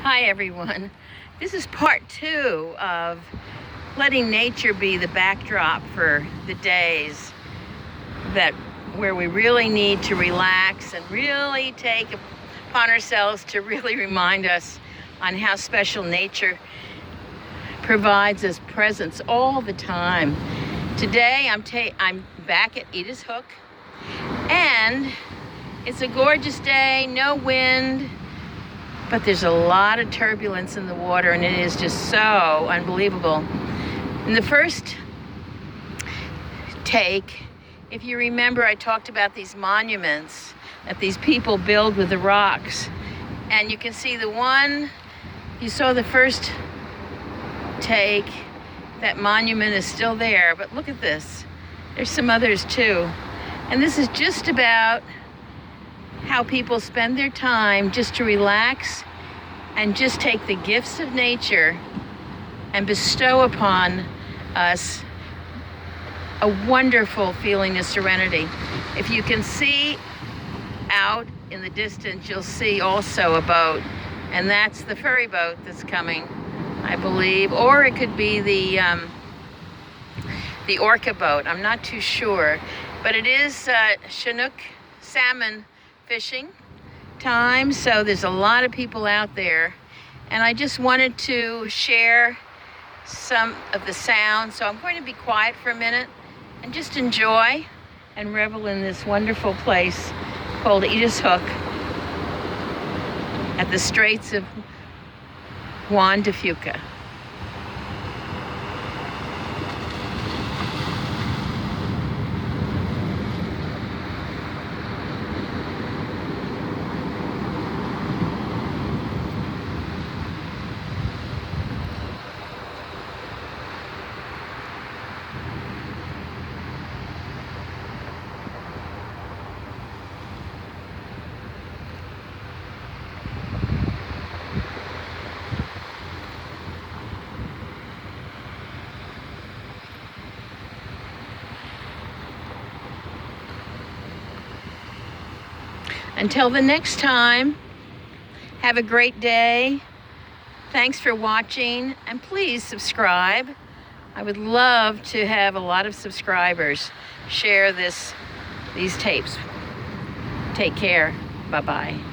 Hi everyone. This is part 2 of letting nature be the backdrop for the days where we really need to relax and really take upon ourselves to really remind us on how special nature provides us presents all the time. Today I'm back at Edith's Hook, and it's a gorgeous day, no wind, but there's a lot of turbulence in the water, and it is just so unbelievable. In the first take, if you remember, I talked about these monuments that these people build with the rocks. And you can see the one, you saw the first take, that monument is still there, but look at this. There's some others too. And this is just about how people spend their time just to relax and just take the gifts of nature and bestow upon us a wonderful feeling of serenity. If you can see out in the distance, you'll see also a boat, and that's the ferry boat that's coming, I believe, or it could be the orca boat. I'm not too sure, but it is Chinook salmon fishing time, so there's a lot of people out there, and I just wanted to share some of the sound. So I'm going to be quiet for a minute and just enjoy and revel in this wonderful place called Edith's Hook at the Straits of Juan de Fuca. Until the next time, have a great day. Thanks for watching, and please subscribe. I would love to have a lot of subscribers share these tapes. Take care. Bye-bye.